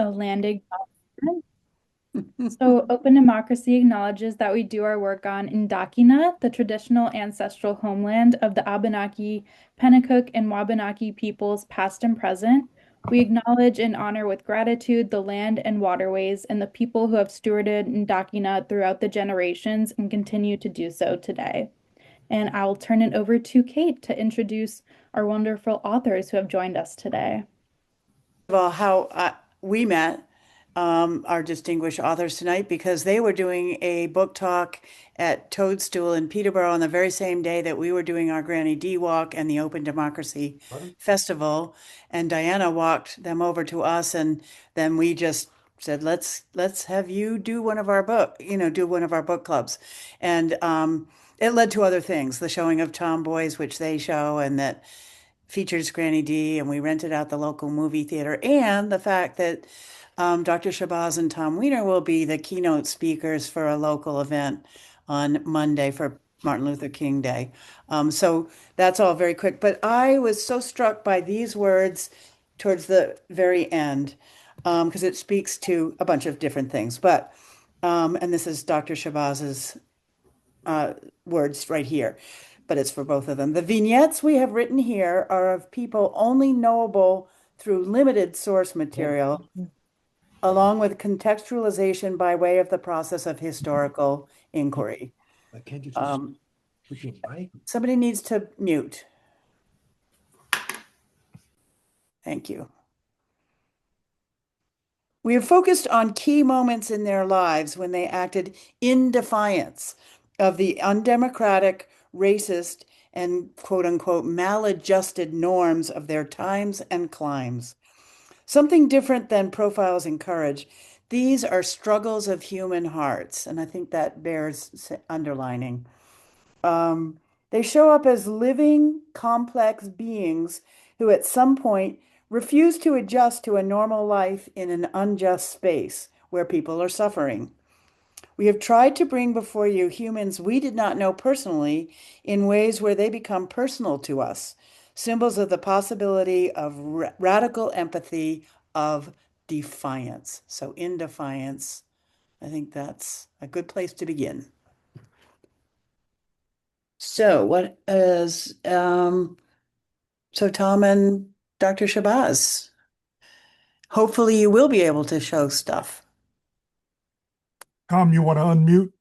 a landing. So, open democracy acknowledges that we do our work on Indakina, the traditional ancestral homeland of the Abenaki, Pennacook, and Wabanaki peoples, past and present. We acknowledge and honor with gratitude the land and waterways and the people who have stewarded Indakina throughout the generations and continue to do so today. And I'll turn it over to Kate to introduce our wonderful authors who have joined us today. Of all, how we met our distinguished authors tonight because they were doing a book talk at Toadstool in Peterborough on the very same day that we were doing our Granny D Walk and the Open Democracy Festival. And Diana walked them over to us, and then we just said, let's have you do one of our do one of our book clubs. And it led to other things, the showing of Tomboys, which they show, and that features Granny D, and we rented out the local movie theater, and the fact that Dr. Shabazz and Tom Weiner will be the keynote speakers for a local event on Monday for Martin Luther King Day. So that's all very quick. But I was so struck by these words towards the very end because it speaks to a bunch of different things. But and this is Dr. Shabazz's words right here, but it's for both of them. The vignettes we have written here are of people only knowable through limited source material, along with contextualization by way of the process of historical inquiry. Can't you just put your mic? Somebody needs to mute. Thank you. We have focused on key moments in their lives when they acted in defiance of the undemocratic, racist, and quote unquote maladjusted norms of their times and climes. Something different than profiles encourage. These are struggles of human hearts, and I think that bears underlining. They show up as living, complex beings who at some point refuse to adjust to a normal life in an unjust space where people are suffering. We have tried to bring before you humans we did not know personally in ways where they become personal to us, symbols of the possibility of radical empathy, of defiance. So in defiance, I think that's a good place to begin. So what is, so Tom and Dr. Shabazz, hopefully you will be able to show stuff. Tom, you want to unmute?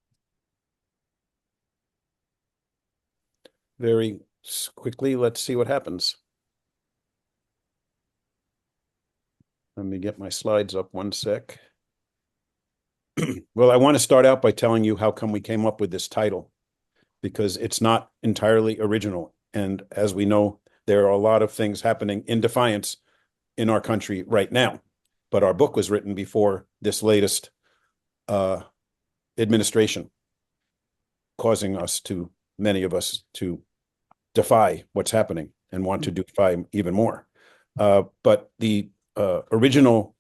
Very quickly, let's see what happens. Let me get my slides up one sec. Well, I want to start out by telling you how come we came up with this title, because it's not entirely original. And as we know, there are a lot of things happening in defiance in our country right now. But our book was written before this latest administration, causing many of us to defy what's happening and want to defy even more. But the original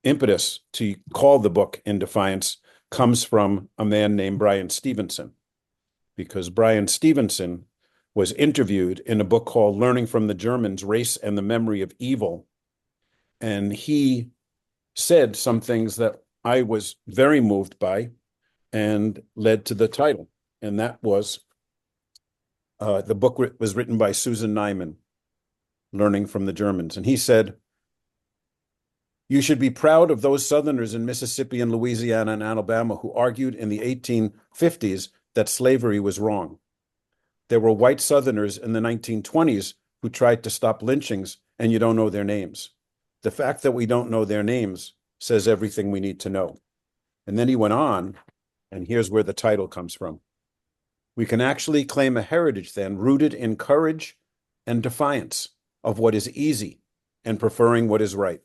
impetus to call the book In Defiance comes from a man named Bryan Stevenson, because Bryan Stevenson was interviewed in a book called Learning from the Germans, Race and the Memory of Evil. And he said some things that I was very moved by and led to the title. And that was, the book was written by Susan Nyman, Learning from the Germans. And he said, "You should be proud of those Southerners in Mississippi and Louisiana and Alabama who argued in the 1850s that slavery was wrong. There were white Southerners in the 1920s who tried to stop lynchings, and you don't know their names. The fact that we don't know their names says everything we need to know." And then he went on, and here's where the title comes from. "We can actually claim a heritage then rooted in courage and defiance of what is easy and preferring what is right.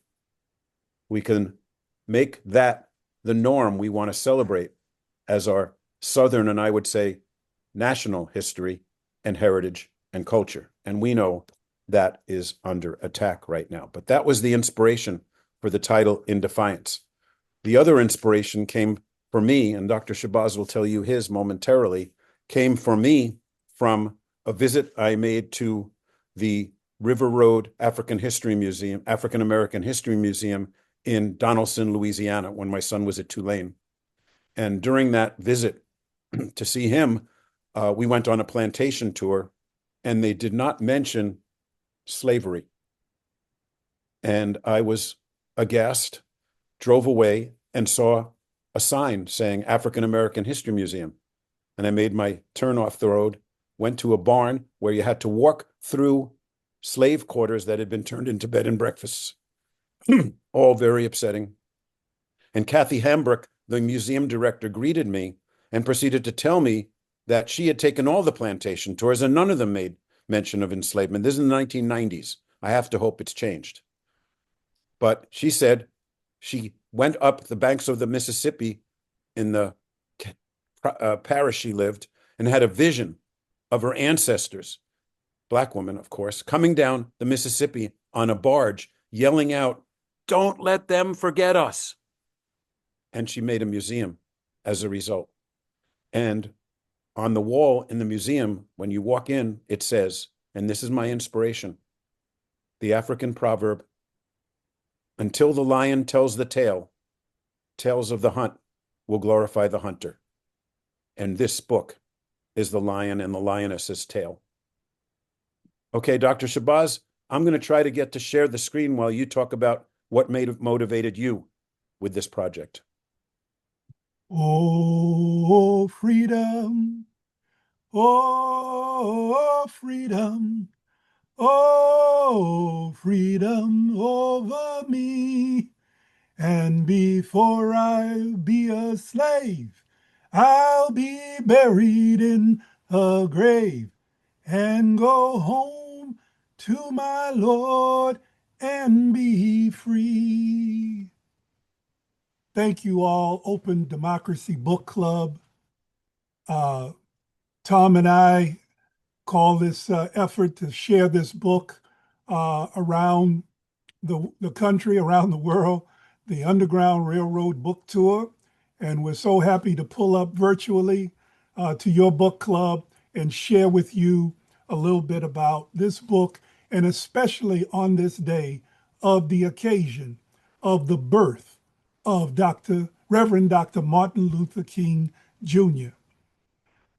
We can make that the norm we want to celebrate as our Southern, and I would say national history and heritage and culture. And we know that is under attack right now." But that was the inspiration for the title In Defiance. The other inspiration came for me, and Dr. Shabazz will tell you his momentarily, came for me from a visit I made to the River Road African History Museum, African American History Museum in Donaldson, Louisiana, when my son was at Tulane. And during that visit to see him, we went on a plantation tour, and they did not mention slavery. And I was aghast, drove away, and saw a sign saying African American History Museum. And I made my turn off the road, went to a barn where you had to walk through slave quarters that had been turned into bed and breakfasts. All very upsetting. And Kathy Hambrook, the museum director, greeted me and proceeded to tell me that she had taken all the plantation tours and none of them made mention of enslavement. This is in the 1990s. I have to hope it's changed. But she said she went up the banks of the Mississippi in the parish she lived and had a vision of her ancestors, Black women, of course, coming down the Mississippi on a barge, yelling out, "Don't let them forget us." And she made a museum as a result. And on the wall in the museum, when you walk in, it says, and this is my inspiration, the African proverb, "Until the lion tells the tale, tales of the hunt will glorify the hunter." And this book is the lion and the lioness's tale. Okay, Dr. Shabazz, I'm going to try to get to share the screen while you talk about what motivated you with this project. Oh, freedom. Oh, freedom. Oh, freedom over me. And before I be a slave, I'll be buried in a grave and go home to my Lord and be free. Thank you all, Open Democracy Book Club. Tom and I call this effort to share this book around the country, around the world, the Underground Railroad Book Tour. And we're so happy to pull up virtually to your book club and share with you a little bit about this book, and especially on this day of the occasion of the birth of Reverend Dr. Martin Luther King Jr.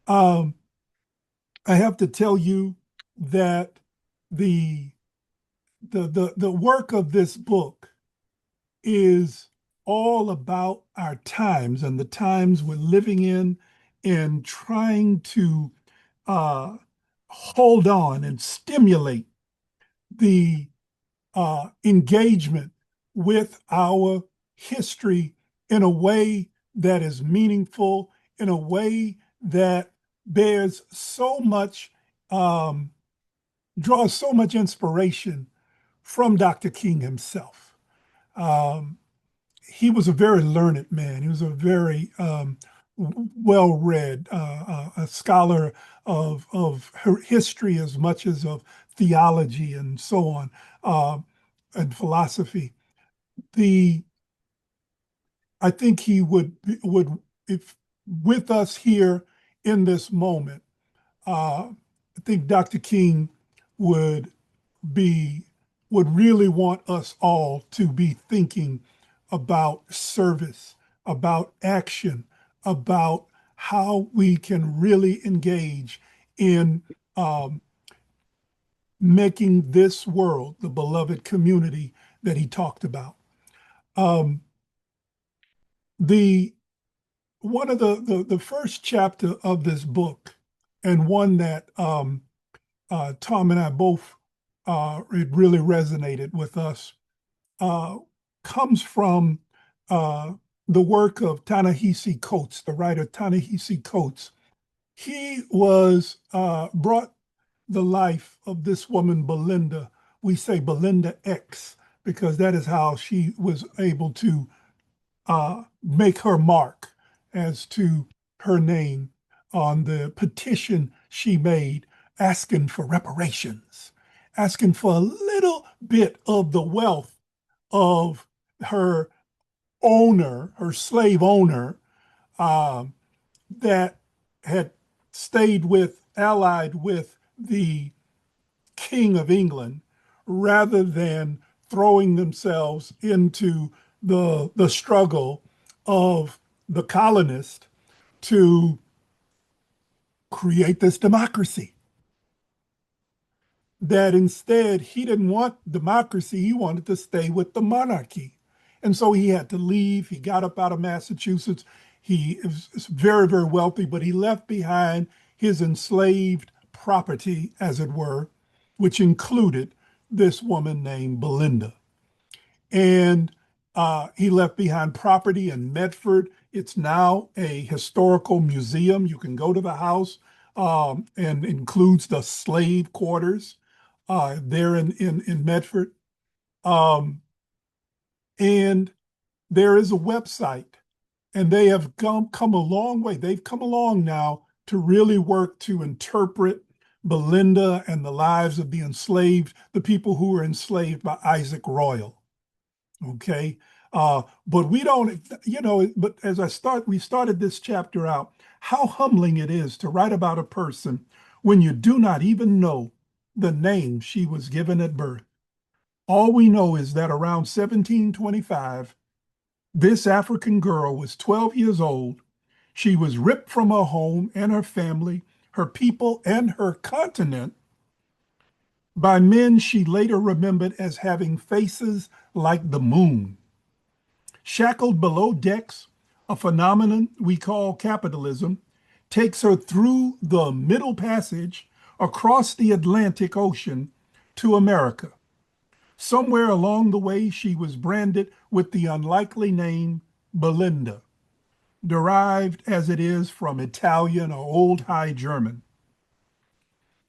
I have to tell you that the work of this book is all about our times and the times we're living in, and trying to hold on and stimulate the engagement with our history in a way that is meaningful, in a way that bears so much, draws so much inspiration from Dr. King himself. He was a very learned man. He was a very well-read, a scholar of history as much as of theology and so on, and philosophy. I think he would, if with us here in this moment, I think Dr. King would really want us all to be thinking about service, about action, about how we can really engage in making this world the beloved community that he talked about. One of the first chapter of this book, and one that Tom and I both it really resonated with us, comes from the work of Ta-Nehisi Coates, the writer Ta-Nehisi Coates. He was brought the life of this woman, Belinda. We say Belinda X because that is how she was able to make her mark as to her name on the petition she made, asking for reparations, asking for a little bit of the wealth of her owner, her slave owner, that had allied with the King of England, rather than throwing themselves into the struggle of the colonists to create this democracy. That instead he didn't want democracy, he wanted to stay with the monarchy. And so he had to leave. He got up out of Massachusetts. He was very, very wealthy, but he left behind his enslaved property, as it were, which included this woman named Belinda. And he left behind property in Medford. It's now a historical museum. You can go to the house, and includes the slave quarters there in Medford. Um, and there is a website, and they have come a long way. They've come along now to really work to interpret Belinda and the lives of the enslaved, the people who were enslaved by Isaac Royal. Okay. But we don't, but we started this chapter out, how humbling it is to write about a person when you do not even know the name she was given at birth. All we know is that around 1725, this African girl was 12 years old. She was ripped from her home and her family, her people, and her continent by men she later remembered as having faces like the moon. Shackled below decks, a phenomenon we call capitalism takes her through the Middle Passage across the Atlantic Ocean to America. Somewhere along the way, she was branded with the unlikely name Belinda, derived as it is from Italian or Old High German.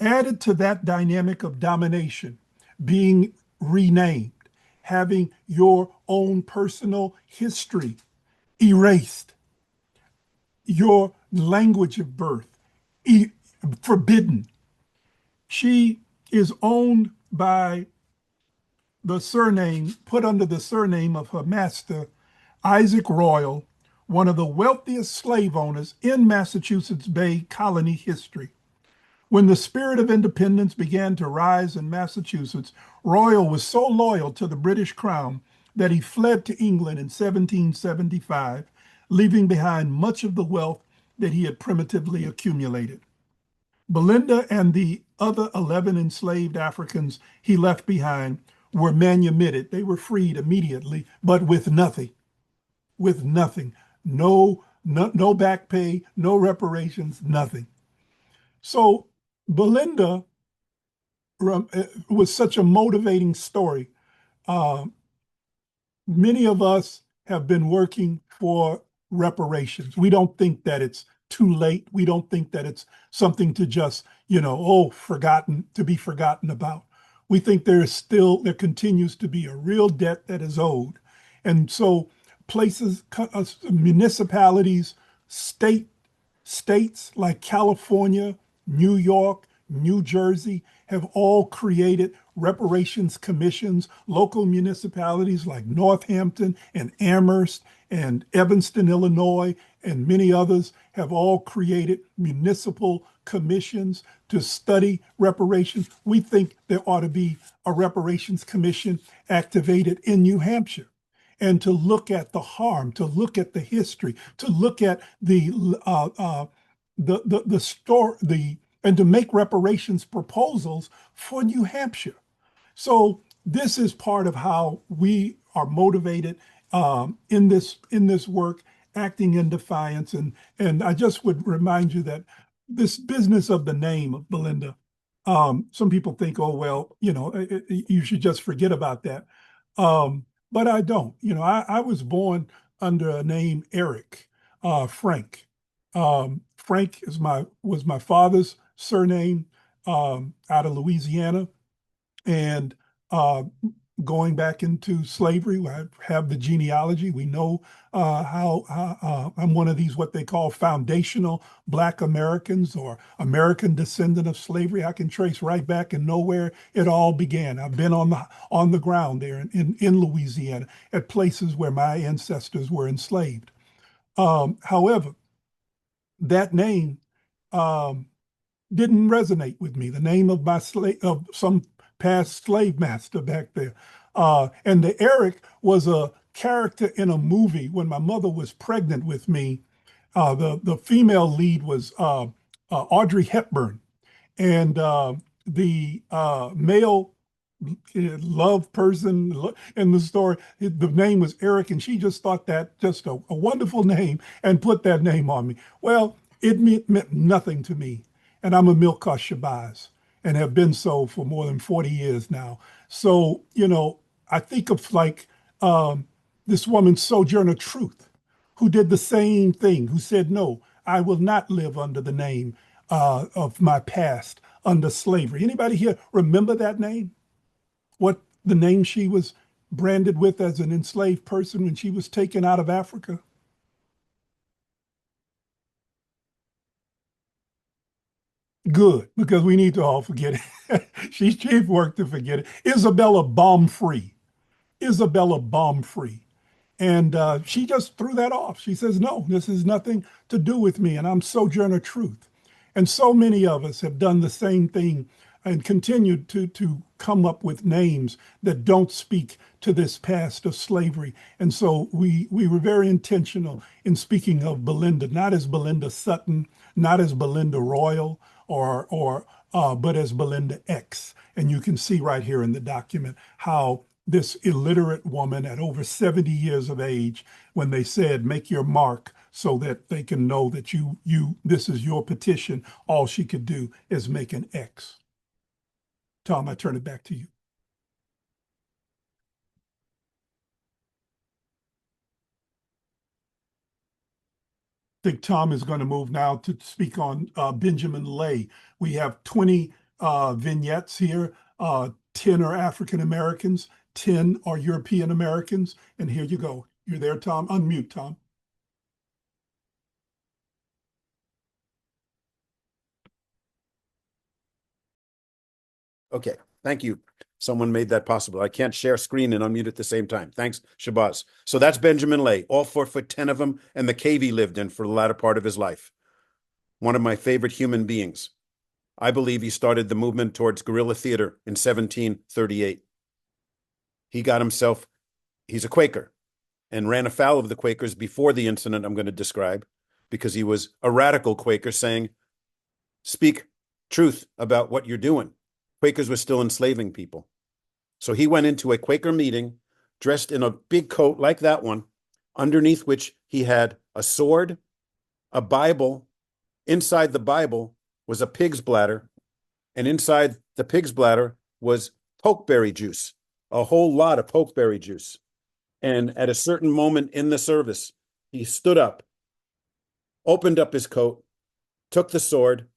Added to that dynamic of domination, being renamed, having your own personal history erased, your language of birth forbidden. She is owned by the surname, put under the surname of her master, Isaac Royal, one of the wealthiest slave owners in Massachusetts Bay colony history. When the spirit of independence began to rise in Massachusetts, Royal was so loyal to the British Crown that he fled to England in 1775, leaving behind much of the wealth that he had primitively accumulated. Belinda and the other 11 enslaved Africans he left behind were manumitted. They were freed immediately, but with nothing, with nothing. No back pay, no reparations, nothing. So Belinda was such a motivating story. Uh, Many of us have been working for reparations. We don't think that it's too late. We don't think that it's something to just, forgotten, to be forgotten about. We think there continues to be a real debt that is owed. And so places, municipalities, states like California, New York, New Jersey have all created reparations commissions. Local municipalities like Northampton and Amherst and Evanston, Illinois, and many others have all created municipal commissions to study reparations. We think there ought to be a reparations commission activated in New Hampshire, and to look at the harm, to look at the history, to look at the story, and to make reparations proposals for New Hampshire. So this is part of how we are motivated in this work, acting in defiance. And I just would remind you that this business of the name of Belinda, some people think, oh well, you should just forget about that. But I don't. I was born under a name Eric, Frank. Frank was my father's surname, out of Louisiana. And going back into slavery, I have the genealogy. We know how I'm one of these, what they call foundational Black Americans or American descendant of slavery. I can trace right back and know where it all began. I've been on the ground there in Louisiana at places where my ancestors were enslaved. However, that name didn't resonate with me. The name of of some past slave master back there. And the Eric was a character in a movie when my mother was pregnant with me. The female lead was Audrey Hepburn, and the male love person in the story, the name was Eric, and she just thought that just a wonderful name and put that name on me. Well, it meant nothing to me, and I'm Amilcar Shabazz and have been so for more than 40 years now. So, I think of like this woman, Sojourner Truth, who did the same thing, who said, no, I will not live under the name of my past under slavery. Anybody here remember that name? What the name she was branded with as an enslaved person when she was taken out of Africa? Good, because we need to all forget it. She's worked to forget it. Isabella Baumfree. Isabella Baumfree. And she just threw that off. She says, no, this has nothing to do with me, and I'm Sojourner Truth. And so many of us have done the same thing and continued to come up with names that don't speak to this past of slavery. And so we were very intentional in speaking of Belinda, not as Belinda Sutton, not as Belinda Royal, but as Belinda X. And you can see right here in the document how this illiterate woman at over 70 years of age, when they said, make your mark so that they can know that this is your petition, all she could do is make an X. Tom, I turn it back to you. I think Tom is going to move now to speak on Benjamin Lay. We have 20 vignettes here. 10 are African Americans, 10 are European Americans. And here you go. You're there, Tom. Unmute, Tom. Okay, thank you. Someone made that possible. I can't share screen and unmute at the same time. Thanks, Shabazz. So that's Benjamin Lay, all 4'10" of him, and the cave he lived in for the latter part of his life. One of my favorite human beings. I believe he started the movement towards guerrilla theater in 1738. He's a Quaker, and ran afoul of the Quakers before the incident I'm going to describe, because he was a radical Quaker saying, speak truth about what you're doing. Quakers were still enslaving people. So he went into a Quaker meeting dressed in a big coat like that one, underneath which he had a sword, a Bible. Inside the Bible was a pig's bladder, and inside the pig's bladder was pokeberry juice, a whole lot of pokeberry juice. And at a certain moment in the service, he stood up, opened up his coat, took the sword,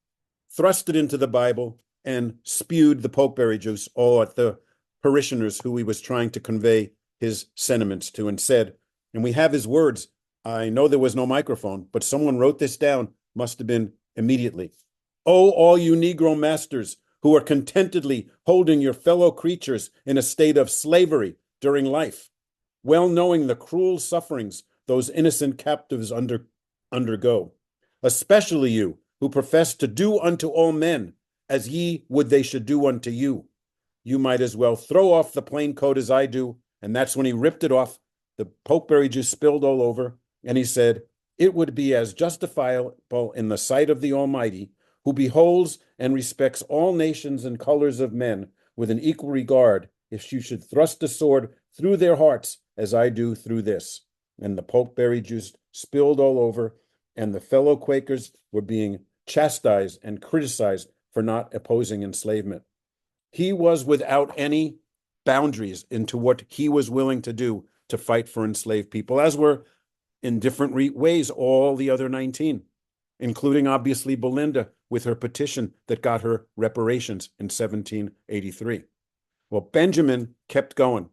thrust it into the Bible, and spewed the pokeberry juice all at the parishioners who he was trying to convey his sentiments to, and said, and we have his words. I know there was no microphone, but someone wrote this down, must have been immediately. Oh, all you Negro masters who are contentedly holding your fellow creatures in a state of slavery during life, well knowing the cruel sufferings those innocent captives undergo, especially you who profess to do unto all men as ye would they should do unto you. You might as well throw off the plain coat as I do. And that's when he ripped it off. The pokeberry juice spilled all over. And he said, it would be as justifiable in the sight of the Almighty, who beholds and respects all nations and colors of men with an equal regard, if you should thrust a sword through their hearts as I do through this. And the pokeberry juice spilled all over, and the fellow Quakers were being chastised and criticized for not opposing enslavement. He was without any boundaries into what he was willing to do to fight for enslaved people, as were in different ways all the other 19, including obviously Belinda with her petition that got her reparations in 1783. Well, Benjamin kept going.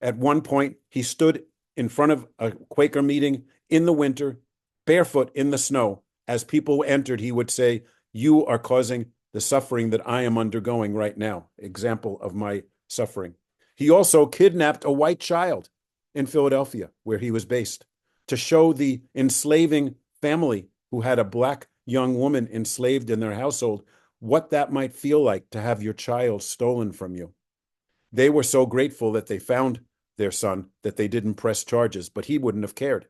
At one point, he stood in front of a Quaker meeting in the winter, barefoot in the snow. As people entered, he would say, you are causing the suffering that I am undergoing right now. Example of my suffering. He also kidnapped a white child in Philadelphia, where he was based, to show the enslaving family who had a black young woman enslaved in their household what that might feel like to have your child stolen from you. They were so grateful that they found their son that they didn't press charges, but he wouldn't have cared.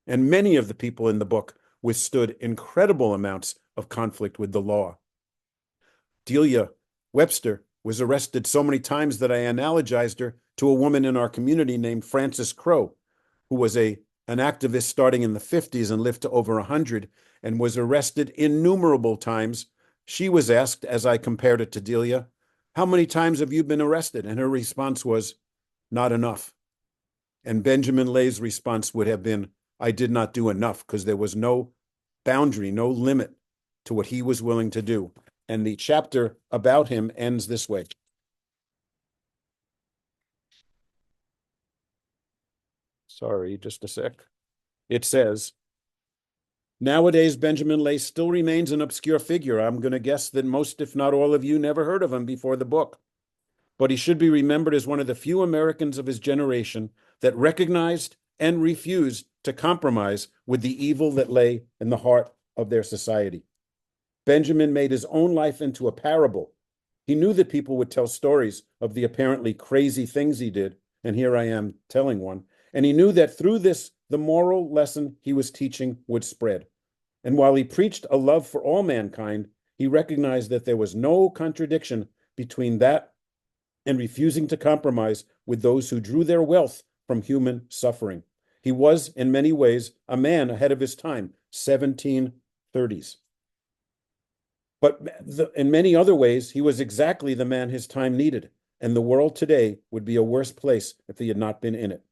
And many of the people in the book withstood incredible amounts of conflict with the law. Delia Webster was arrested so many times that I analogized her to a woman in our community named Frances Crowe, who was an activist starting in the 50s and lived to over 100 and was arrested innumerable times. She was asked, as I compared it to Delia, how many times have you been arrested? And her response was, not enough. And Benjamin Lay's response would have been, I did not do enough, because there was no boundary, no limit to what he was willing to do. And the chapter about him ends this way. Sorry, just a sec. It says, nowadays, Benjamin Lay still remains an obscure figure. I'm going to guess that most, if not all of you, never heard of him before the book. But he should be remembered as one of the few Americans of his generation that recognized and refused to compromise with the evil that lay in the heart of their society. Benjamin made his own life into a parable. He knew that people would tell stories of the apparently crazy things he did, and here I am telling one. And he knew that through this, the moral lesson he was teaching would spread. And while he preached a love for all mankind, he recognized that there was no contradiction between that and refusing to compromise with those who drew their wealth from human suffering. He was, in many ways, a man ahead of his time, 1730s. But in many other ways, he was exactly the man his time needed, and the world today would be a worse place if he had not been in it.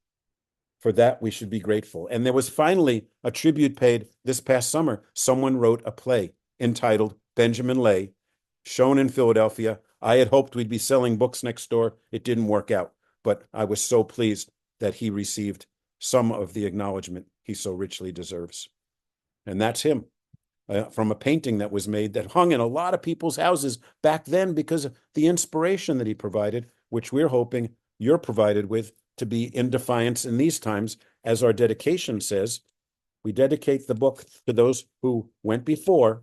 For that, we should be grateful. And there was finally a tribute paid this past summer. Someone wrote a play entitled Benjamin Lay, shown in Philadelphia. I had hoped we'd be selling books next door. It didn't work out, but I was so pleased that he received some of the acknowledgement he so richly deserves. And that's him, from a painting that was made that hung in a lot of people's houses back then because of the inspiration that he provided, which we're hoping you're provided with to be in defiance in these times. As our dedication says, we dedicate the book to those who went before,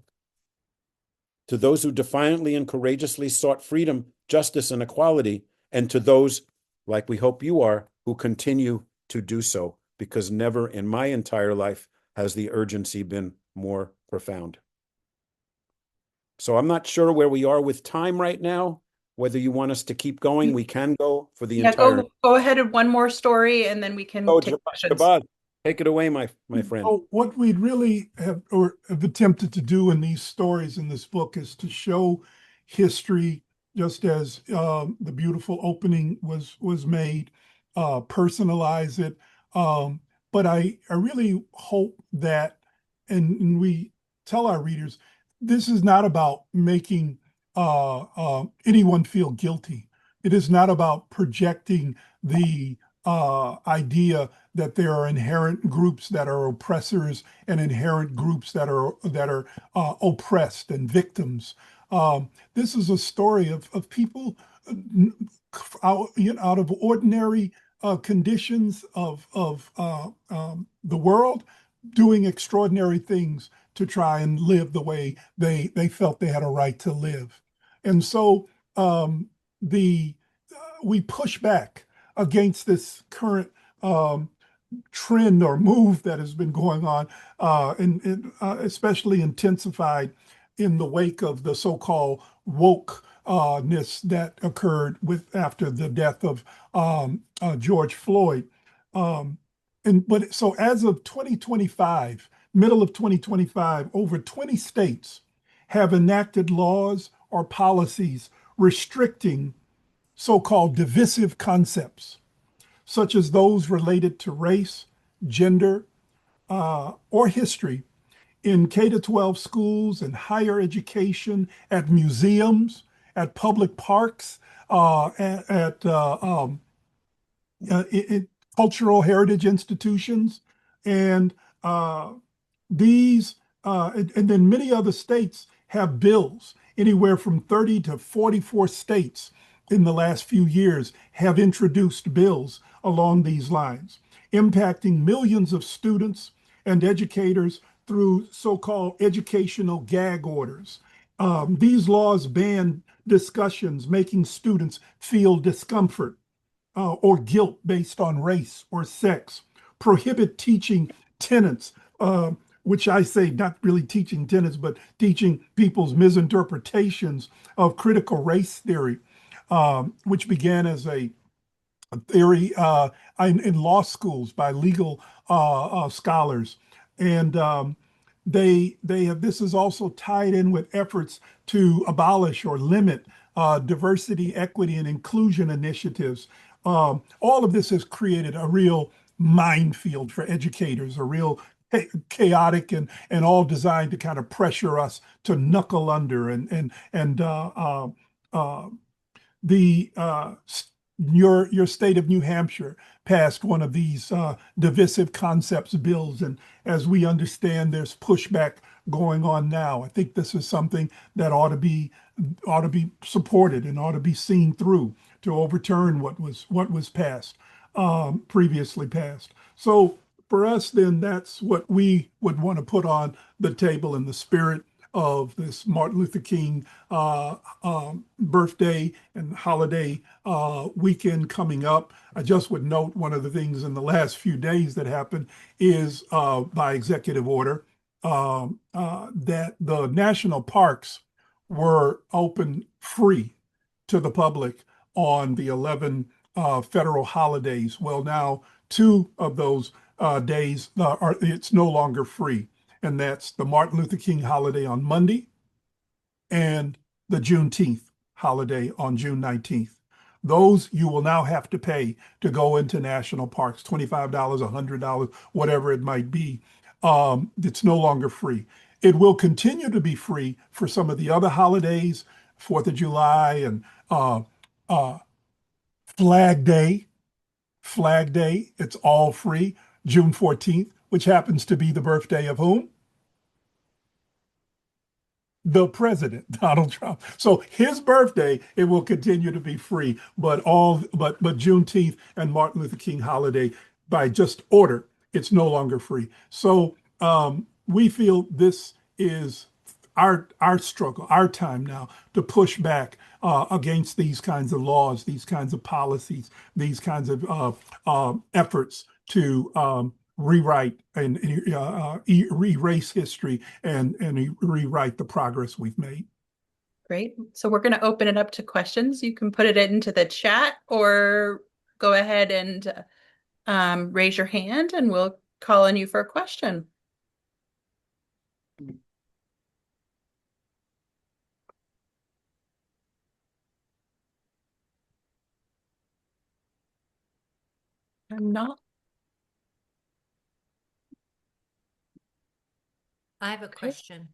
to those who defiantly and courageously sought freedom, justice, and equality, and to those, like we hope you are, who continue to do so, because never in my entire life has the urgency been more profound. So I'm not sure where we are with time right now. Whether you want us to keep going, we can go for the entire. Go ahead and one more story, and then we can take questions. Shabazz, take it away, my friend. So what we'd really have attempted to do in these stories in this book is to show history, just as the beautiful opening was made, personalize it. But I really hope that, and we tell our readers, this is not about making anyone feel guilty. It is not about projecting the idea that there are inherent groups that are oppressors and inherent groups that are oppressed and victims. This is a story of people out of ordinary conditions of the world, doing extraordinary things to try and live the way they felt they had a right to live. And so we push back against this current trend or move that has been going on, and especially intensified in the wake of the so-called wokeness that occurred after the death of George Floyd. But so as of 2025, middle of 2025, over 20 states have enacted laws or policies restricting so-called divisive concepts, such as those related to race, gender, or history in K-12 schools and higher education, at museums, at public parks, at cultural heritage institutions, and and then many other states have bills. Anywhere from 30 to 44 states in the last few years have introduced bills along these lines, impacting millions of students and educators through so-called educational gag orders. These laws ban discussions making students feel discomfort or guilt based on race or sex, prohibit teaching tenets, which I say not really teaching tenets, but teaching people's misinterpretations of critical race theory, which began as a theory in law schools by legal scholars. And they have, this is also tied in with efforts to abolish or limit diversity, equity, and inclusion initiatives. All of this has created a real minefield for educators, a real chaotic and all designed to kind of pressure us to knuckle under uh, the your state of New Hampshire passed one of these divisive concepts bills, and as we understand, there's pushback going on now. I think this is something that ought to be supported and ought to be seen through to overturn what was passed previously passed. So for us, then that's what we would want to put on the table in the spirit of this Martin Luther King birthday and holiday weekend coming up. I just would note one of the things in the last few days that happened is by executive order that the national parks were open free to the public on the 11 federal holidays. Well, now two of those days it's no longer free, and that's the Martin Luther King holiday on Monday and the Juneteenth holiday on June 19th. Those you will now have to pay to go into national parks, $25, $100, whatever it might be. It's no longer free. It will continue to be free for some of the other holidays, 4th of July and uh, Flag Day. Flag Day, it's all free. June 14th, which happens to be the birthday of whom? The president, Donald Trump. So his birthday, it will continue to be free, but Juneteenth and Martin Luther King holiday, by just order, it's no longer free. So we feel this is our struggle, our time now to push back against these kinds of laws, these kinds of policies, these kinds of efforts to rewrite and erase history and rewrite the progress we've made. Great. So we're going to open it up to questions. You can put it into the chat or go ahead and raise your hand and we'll call on you for a question. I'm not. I have a question.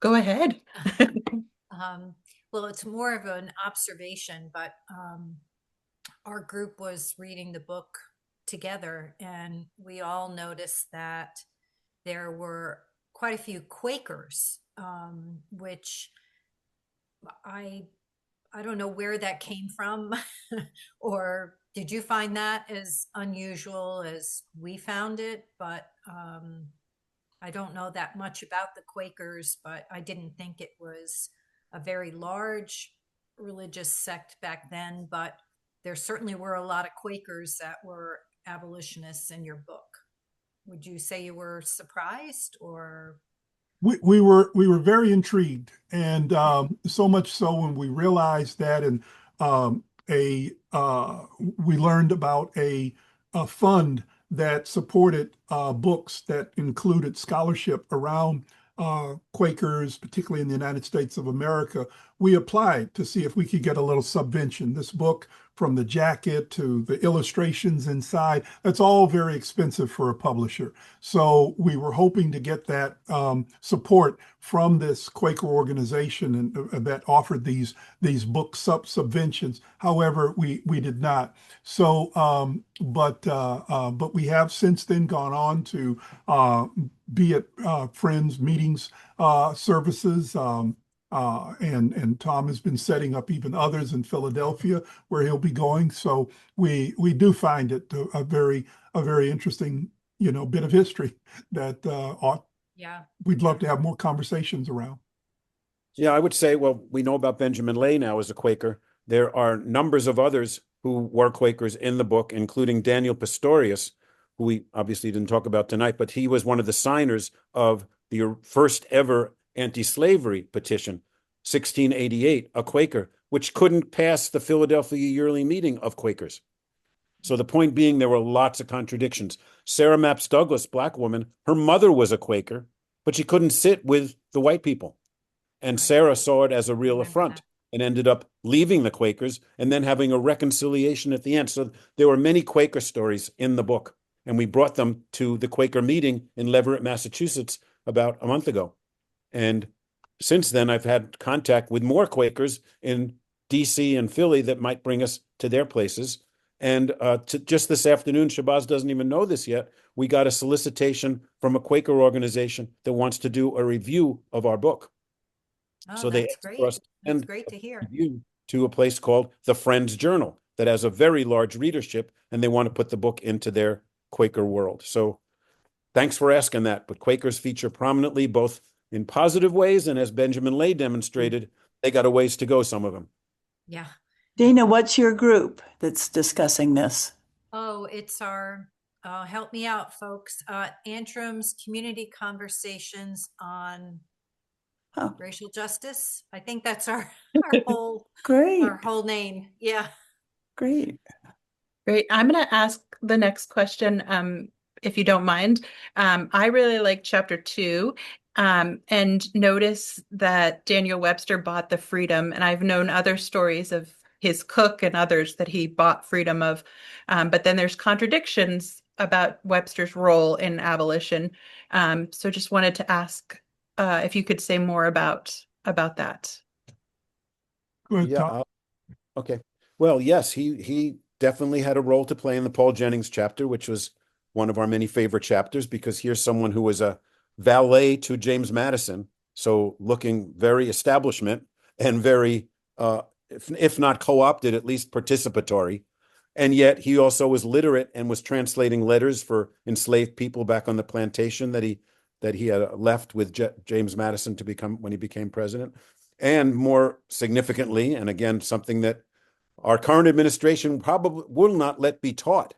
Go ahead. Well, it's more of an observation, but our group was reading the book together and we all noticed that there were quite a few Quakers, which I don't know where that came from, or did you find that as unusual as we found it? But I don't know that much about the Quakers, but I didn't think it was a very large religious sect back then, but there certainly were a lot of Quakers that were abolitionists in your book. Would you say you were surprised or? We were very intrigued, and so much so when we realized that, and we learned about a fund that supported books that included scholarship around Quakers, particularly in the United States of America. We applied to see if we could get a little subvention. This book, from the jacket to the illustrations inside, that's all very expensive for a publisher. So we were hoping to get that support from this Quaker organization and that offered these book subventions. However, we did not. So, but we have since then gone on to be at friends meetings, services. And Tom has been setting up even others in Philadelphia where he'll be going. So we do find it a very interesting, bit of history that Yeah. we'd love to have more conversations around. Yeah, I would say, well, we know about Benjamin Lay now as a Quaker. There are numbers of others who were Quakers in the book, including Daniel Pastorius, who we obviously didn't talk about tonight, but he was one of the signers of the first ever anti-slavery petition, 1688, a Quaker, which couldn't pass the Philadelphia Yearly Meeting of Quakers. So the point being, there were lots of contradictions. Sarah Mapps Douglas, black woman, her mother was a Quaker, but she couldn't sit with the white people. And Right. Sarah saw it as a real Remember affront that. and ended up leaving the Quakers and then having a reconciliation at the end. So there were many Quaker stories in the book, and we brought them to the Quaker meeting in Leverett, Massachusetts, about a month ago. And since then, I've had contact with more Quakers in DC and Philly that might bring us to their places. And just this afternoon, Shabazz doesn't even know this yet, we got a solicitation from a Quaker organization that wants to do a review of our book. Oh, So they that's asked for great. us to That's send great a to hear. review to a place called the Friends Journal that has a very large readership, and they want to put the book into their Quaker world. So thanks for asking that. But Quakers feature prominently both in positive ways, and as Benjamin Lay demonstrated, they got a ways to go, some of them. Yeah. Dana, what's your group that's discussing this? Oh, it's our, help me out, folks. Antrim's Community Conversations on Oh, Racial Justice. I think that's our whole great, our whole name. Yeah. great. Great. I'm going to ask the next question, if you don't mind. I really like chapter 2, and notice that Daniel Webster bought the freedom, and I've known other stories of his cook and others that he bought freedom of. But then there's contradictions about Webster's role in abolition. So just wanted to ask if you could say more about that. Good, Yeah. Tom. Okay. Well, yes, he definitely had a role to play in the Paul Jennings chapter, which was one of our many favorite chapters, because here's someone who was a valet to James Madison, so looking very establishment and very, if not co-opted, at least participatory. And yet he also was literate and was translating letters for enslaved people back on the plantation that he had left with James Madison to become when he became president. And more significantly, and again, something that our current administration probably will not let be taught,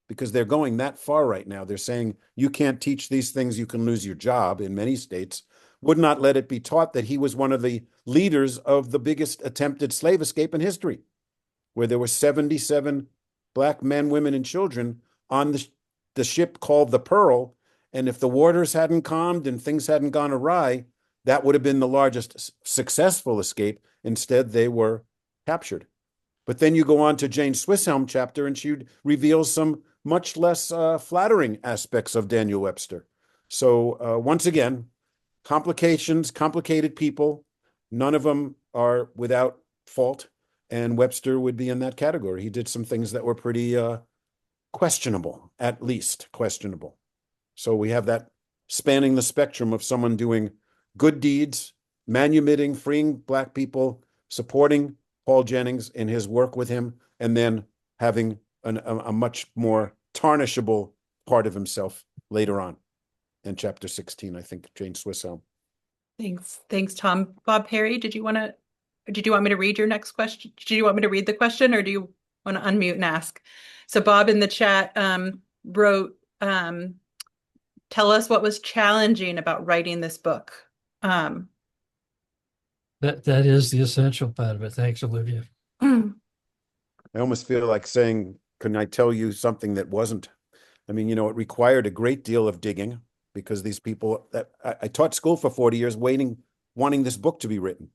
because they're going that far right now. They're saying you can't teach these things, you can lose your job in many states. Would not let it be taught that he was one of the leaders of the biggest attempted slave escape in history, where there were 77 black men, women, and children on the ship called the Pearl. And if the waters hadn't calmed and things hadn't gone awry, that would have been the largest successful escape. Instead, they were captured. But then you go on to Jane Swisshelm chapter, and she reveals some much less flattering aspects of Daniel Webster. So once again, complicated people. None of them are without fault, and Webster would be in that category. He did some things that were pretty questionable, at least questionable. So we have that spanning the spectrum of someone doing good deeds, manumitting, freeing black people, supporting Paul Jennings in his work with him, and then having a much more tarnishable part of himself later on in chapter 16, I think, Jane Swisshelm. Thanks, Tom. Bob Perry, did you want me to read your next question? Did you want me to read the question, or do you want to unmute and ask? So Bob in the chat wrote, tell us what was challenging about writing this book. That is the essential part of it. Thanks, Olivia. I almost feel like saying, can I tell you something that wasn't? I mean, it required a great deal of digging, because these people that I taught school for 40 years wanting this book to be written,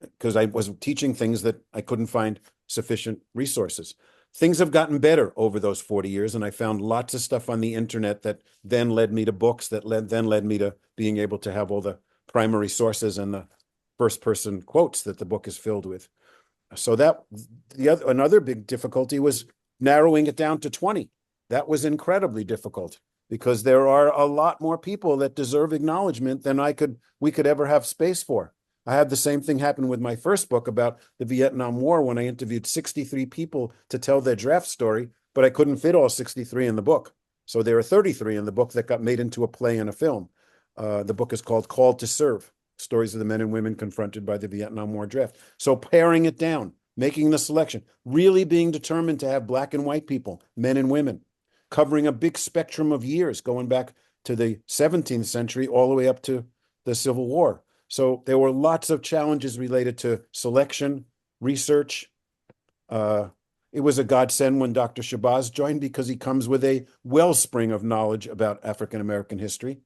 because I was teaching things that I couldn't find sufficient resources. Things have gotten better over those 40 years, and I found lots of stuff on the internet that then led me to books that then led me to being able to have all the primary sources and the first person quotes that the book is filled with. So another big difficulty was narrowing it down to 20. That was incredibly difficult, because there are a lot more people that deserve acknowledgement than we could ever have space for. I had the same thing happen with my first book about the Vietnam War, when I interviewed 63 people to tell their draft story, but I couldn't fit all 63 in the book. So there are 33 in the book that got made into a play and a film. The book is called Called to Serve. stories of the men and women confronted by the Vietnam War draft. So paring it down, making the selection, really being determined to have Black and white people, men and women, covering a big spectrum of years, going back to the 17th century all the way up to the Civil War. So there were lots of challenges related to selection, research. It was a godsend when Dr. Shabazz joined because he comes with a wellspring of knowledge about African American history.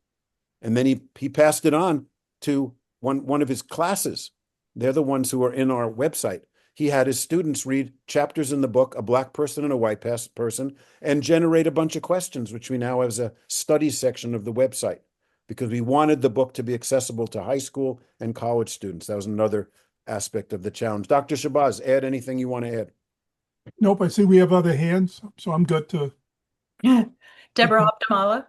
And then he passed it on to one of his classes. They're the ones who are in our website. He had his students read chapters in the book, a Black person and a white person, and generate a bunch of questions, which we now have as a study section of the website, because we wanted the book to be accessible to high school and college students. That was another aspect of the challenge. Dr. Shabazz, add anything you want to add? Nope, I see we have other hands, so I'm good to. Deborah Optimala.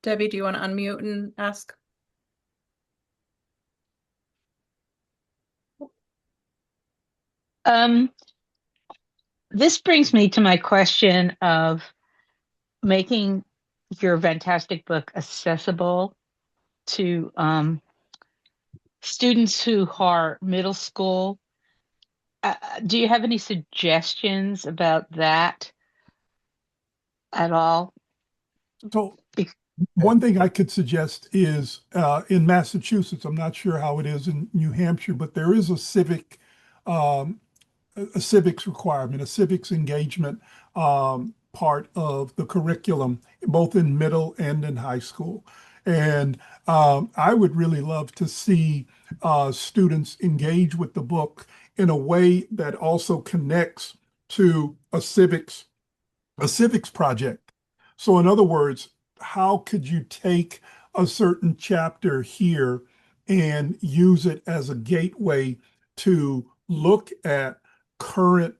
Debbie, do you want to unmute and ask? This brings me to my question of making your fantastic book accessible to students who are middle school. Do you have any suggestions about that at all? So one thing I could suggest is in Massachusetts, I'm not sure how it is in New Hampshire, but there is a civics requirement, a civics engagement part of the curriculum, both in middle and in high school. And I would really love to see students engage with the book in a way that also connects to a civics project. So in other words, how could you take a certain chapter here and use it as a gateway to look at current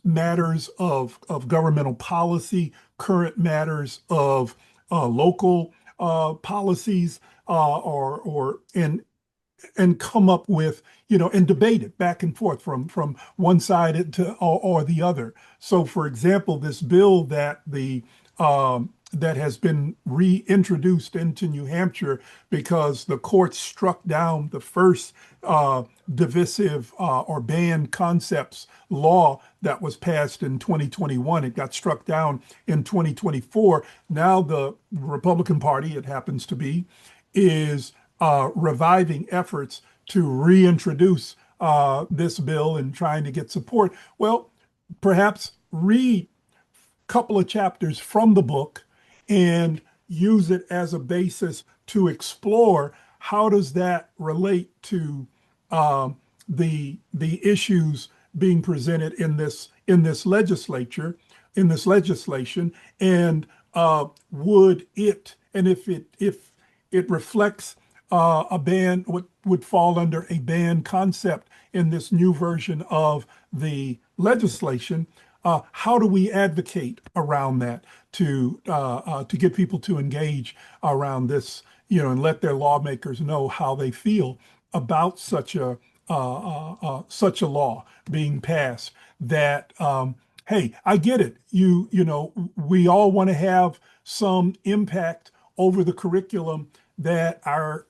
matters of governmental policy, current matters of local policies, and come up with, and debate it back and forth from one side to or the other. So, for example, this bill that has been reintroduced into New Hampshire because the court struck down the first divisive or banned concepts law that was passed in 2021. It got struck down in 2024. Now the Republican Party, it happens to be, is reviving efforts to reintroduce this bill and trying to get support. Well, perhaps read a couple of chapters from the book and use it as a basis to explore how does that relate to the issues being presented in this legislation, and would it, and if it reflects a ban, what would fall under a ban concept in this new version of the legislation. How do we advocate around that to get people to engage around this, and let their lawmakers know how they feel about such a law being passed? That hey, I get it. We all want to have some impact over the curriculum that our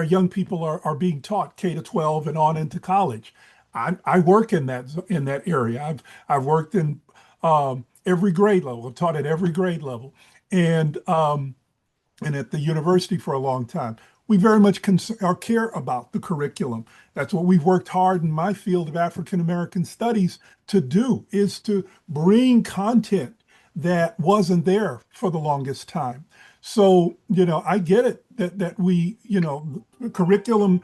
young people are being taught, K to 12 and on into college. I work in that area. I've worked in every grade level. I've taught at every grade level, and at the university for a long time. We very much care about the curriculum. That's what we've worked hard in my field of African American studies to do, is to bring content that wasn't there for the longest time. So, I get it that we, curriculum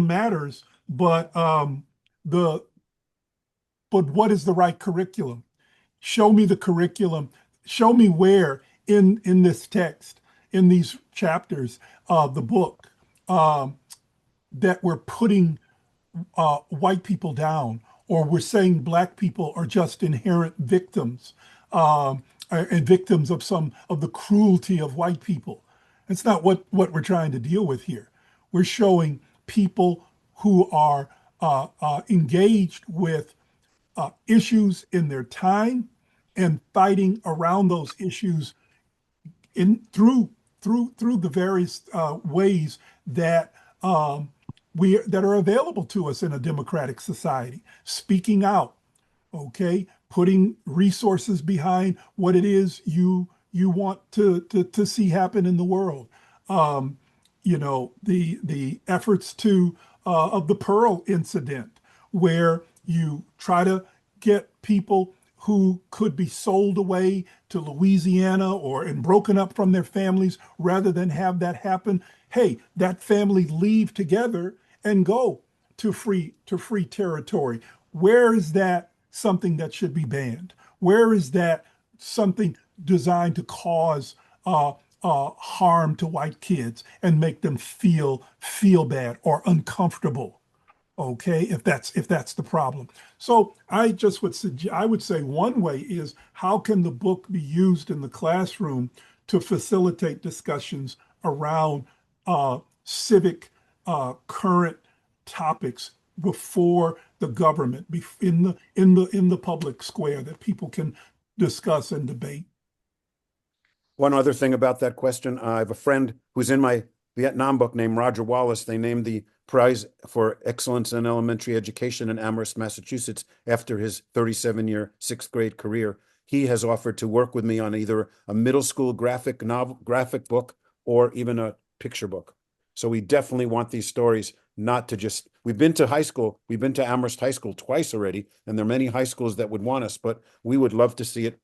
matters, but what is the right curriculum? Show me the curriculum. Show me where in this text, in these chapters of the book, that we're putting white people down, or we're saying Black people are just inherent victims, and victims of some of the cruelty of white people. That's not what we're trying to deal with here. We're showing people who are engaged with issues in their time and fighting around those issues through through the various ways that that are available to us in a democratic society. Speaking out, okay, putting resources behind what it is you want to see happen in the world. Um, the efforts to of the Pearl incident, where you try to get people who could be sold away to Louisiana or and broken up from their families rather than have that happen. Hey, that family leave together and go to free territory. Where is that something that should be banned? Where is that something designed to cause harm to white kids and make them feel bad or uncomfortable? Okay, if that's the problem. So I would say one way is, how can the book be used in the classroom to facilitate discussions around civic current topics before the government, in the public square, that people can discuss and debate. One other thing about that question, I have a friend who's in my Vietnam book named Roger Wallace. They named the prize for excellence in elementary education in Amherst, Massachusetts, after his 37-year sixth grade career. He has offered to work with me on either a middle school graphic book or even a picture book. So we definitely want these stories not to just, we've been to Amherst High School twice already, and there are many high schools that would want us, but we would love to see it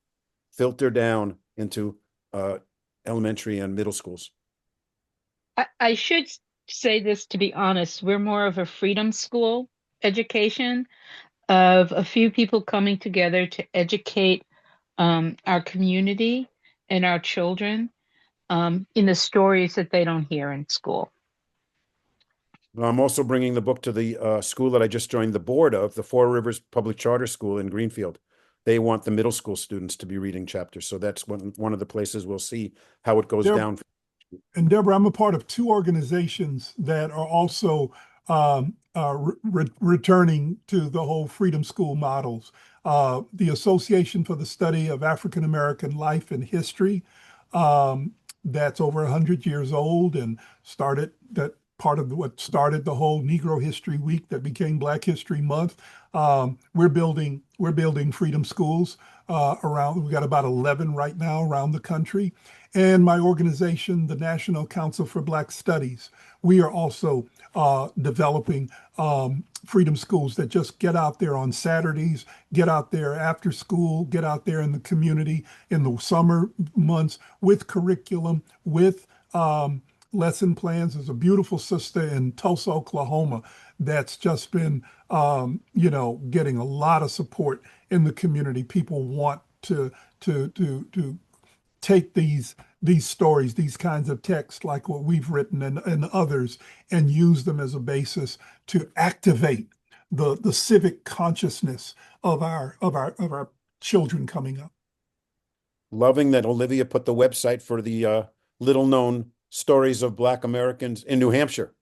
filter down into elementary and middle schools. I should say this, to be honest, we're more of a freedom school education of a few people coming together to educate our community and our children in the stories that they don't hear in school. I'm also bringing the book to the school that I just joined the board of, the Four Rivers Public Charter School in Greenfield. They want the middle school students to be reading chapters. So that's one of the places we'll see how it goes down. And Deborah, I'm a part of two organizations that are also returning to the whole freedom school models. The Association for the Study of African American Life and History, that's over 100 years old and started that part of what started the whole Negro History Week that became Black History Month. We're building freedom schools around. We got about 11 right now around the country. And my organization, the National Council for Black Studies, we are also developing freedom schools that just get out there on Saturdays, get out there after school, get out there in the community in the summer months with curriculum, with lesson plans. There's a beautiful sister in Tulsa, Oklahoma, that's just been, getting a lot of support in the community. People want to take these stories, these kinds of texts like what we've written and others, and use them as a basis to activate the civic consciousness of our children coming up. Loving that Olivia put the website for the little known stories of Black Americans in New Hampshire.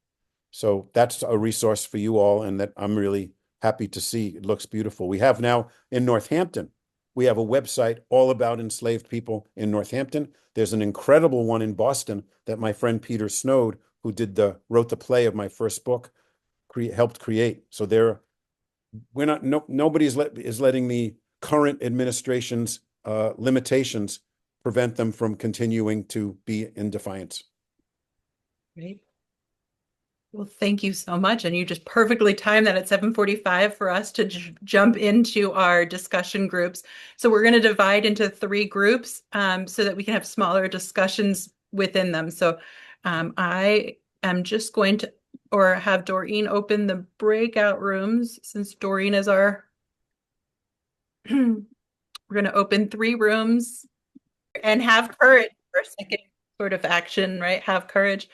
So that's a resource for you all, and that I'm really happy to see. It looks beautiful. We have now in Northampton, we have a website all about enslaved people in Northampton. There's an incredible one in Boston that my friend Peter Snowd, who wrote the play of my first book, helped create. So nobody's letting the current administration's limitations prevent them from continuing to be in defiance. Great. Well, thank you so much. And you just perfectly timed that at 7:45 for us to jump into our discussion groups. So we're going to divide into 3 groups so that we can have smaller discussions within them. So I am just going to have Doreen open the breakout rooms, since Doreen is our we're going to open 3 rooms and have courage for a second sort of action, right? Have courage.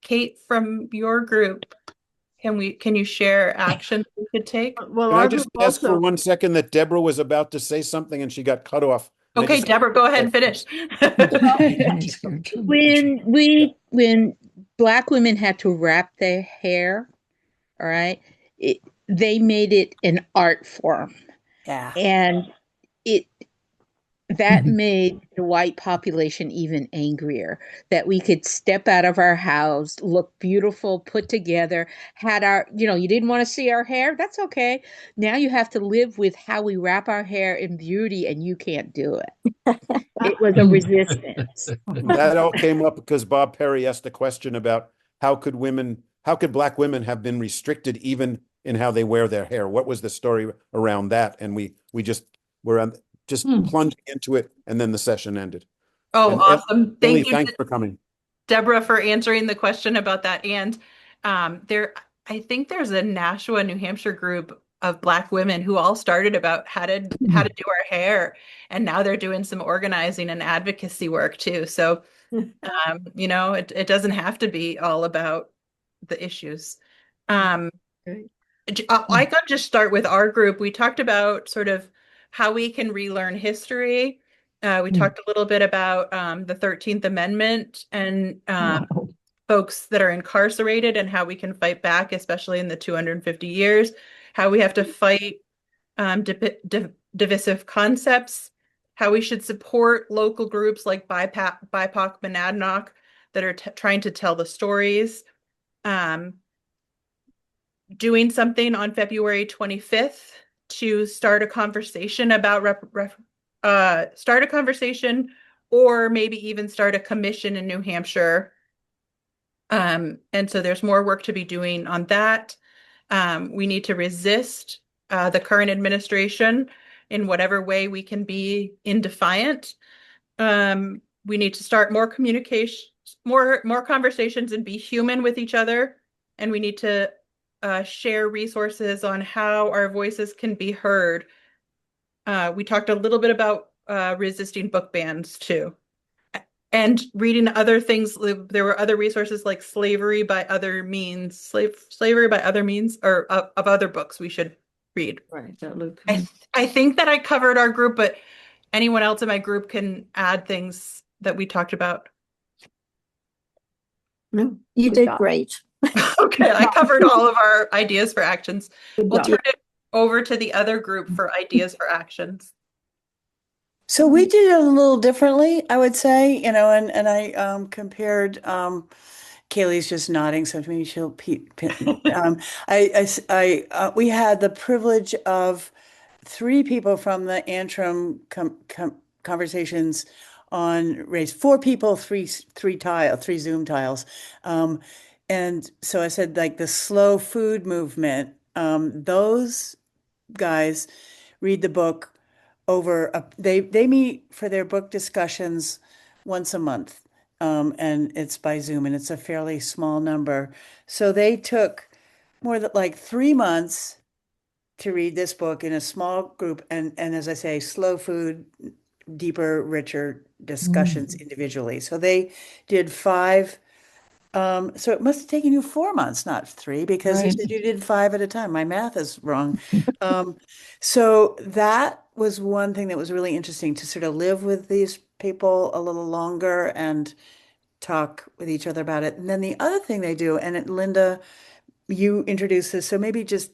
Kate, from your group, can you share action we could take? Well, can I just ask for 1 second that Deborah was about to say something and she got cut off? Okay, Deborah, go ahead and finish. When Black women had to wrap their hair, all right, they made it an art form. Yeah. And that made the white population even angrier. That we could step out of our house, look beautiful, put together, had our, you didn't want to see our hair. That's okay. Now you have to live with how we wrap our hair in beauty, and you can't do it. It was a resistance. That all came up because Bob Perry asked a question about how could Black women have been restricted even in how they wear their hair? What was the story around that? And we just were just plunging into it, and then the session ended. Oh, And awesome. Emily, Thank you, thanks for coming. Deborah, for answering the question about that. And I think there's a Nashua, New Hampshire group of Black women who all started about how to do our hair, and now they're doing some organizing and advocacy work too. So, it doesn't have to be all about the issues. I could just start with our group. We talked about sort of how we can relearn history. We talked a little bit about the 13th Amendment and folks that are incarcerated and how we can fight back, especially in the 250 years, how we have to fight divisive concepts, how we should support local groups like BIPOC Monadnock that are trying to tell the stories. Doing something on February 25th to start a conversation about start a conversation, or maybe even start a commission in New Hampshire. And so there's more work to be doing on that. We need to resist the current administration in whatever way we can be in Defiant. We need to start more communication, more conversations, and be human with each other. And we need to share resources on how our voices can be heard. We talked a little bit about resisting book bans too, and reading other things. There were other resources like slavery by other means, slavery by other means, or of other books we should read. Right, that Luke. I think that I covered our group, but anyone else in my group can add things that we talked about. No, you did great. Okay, I covered all of our ideas for actions. We'll turn it over to the other group for ideas for actions. So we did it a little differently, I would say, and I compared. Kaylee's just nodding, so maybe she'll. We had the privilege of three people from the Antrim conversations on race. Four people, three Zoom tiles. And so I said, like, the slow food movement, those guys read the book they meet for their book discussions once a month. And it's by Zoom, and it's a fairly small number. So they took more than like 3 months to read this book in a small group. And as I say, slow food, deeper, richer discussions individually. So they did 5. So it must have taken you 4 months, not 3, because you said you did 5 at a time. My math is wrong. So that was one thing that was really interesting, to sort of live with these people a little longer and talk with each other about it. And then the other thing they do, and Linda, you introduced this, so maybe just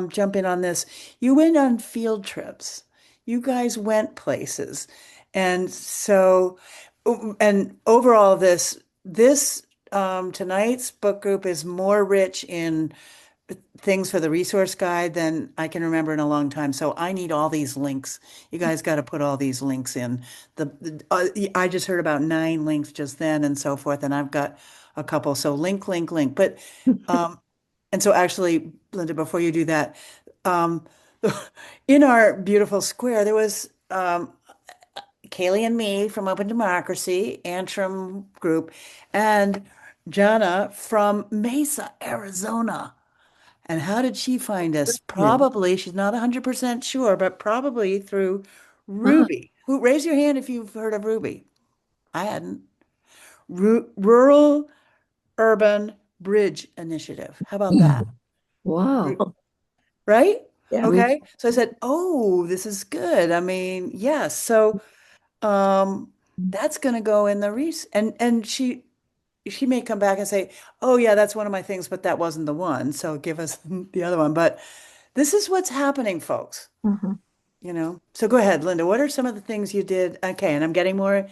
jump in on this. You went on field trips. You guys went places. And so, and overall, this tonight's book group is more rich in things for the resource guide than I can remember in a long time. So I need all these links. You guys got to put all these links in. I just heard about 9 links just then and so forth, and I've got a couple. So link. But and so actually, Linda, before you do that, in our beautiful square, there was Kaylee and me from Open Democracy, Antrim group, and Jana from Mesa, Arizona. And how did she find us? Probably, she's not 100% sure, but probably through Ruby. Who, raise your hand if you've heard of Ruby. I hadn't. Rural Urban Bridge Initiative. How about that? Wow. Right? Yeah. Okay. So I said, oh, this is good. I mean, yes. So that's going to go in the and she may come back and say, oh yeah, that's one of my things, but that wasn't the one. So give us the other one. But this is what's happening, folks. you know. So go ahead, Linda. What are some of the things you did? Okay, and I'm getting more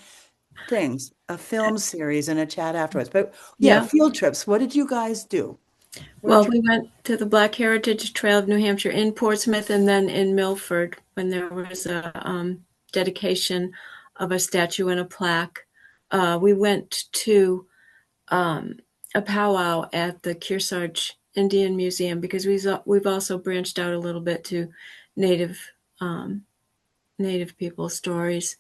things, a film series and a chat afterwards. But yeah, Yeah. field trips. What did you guys do? Where Well, did we went to the Black Heritage Trail of New Hampshire in Portsmouth and then in Milford when there was a dedication of a statue and a plaque. We went to a powwow at the Kearsarge Indian Museum because we've also branched out a little bit to Native Native people stories.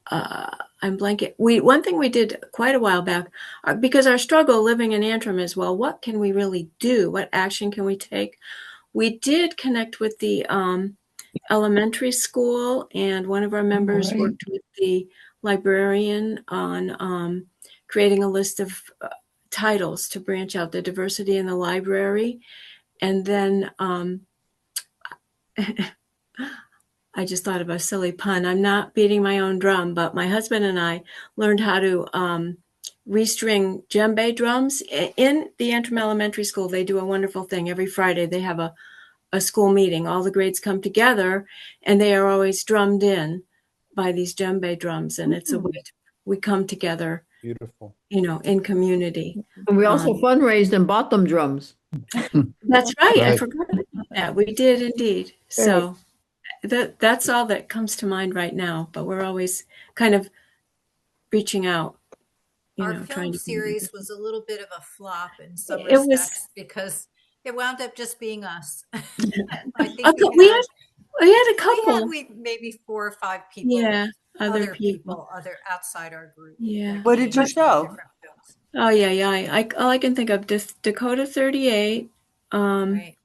I'm blanking. One thing we did quite a while back, because our struggle living in Antrim is, well, what can we really do? What action can we take? We did connect with the elementary school, and one of our members Right. worked with the librarian on creating a list of titles to branch out the diversity in the library. And then I just thought of a silly pun. I'm not beating my own drum, but my husband and I learned how to restring djembe drums. In the Antrim Elementary School, they do a wonderful thing. Every Friday, they have a school meeting. All the grades come together, and they are always drummed in by these djembe drums. And it's a way we come together, Beautiful. in community. And we also fundraised and bought them drums. That's right. I Right. forgot about that. We did indeed. So that's all that comes to mind right now. But we're always kind of reaching out, Our trying film to. series was a little bit of a flop in some It was. respects because it wound up just being us. I think We had a couple. we maybe 4 or 5 people. Yeah, other Other people. other outside our group. Yeah. that What did came you with show? different films. Oh yeah. All I can think of Dakota 38. Right.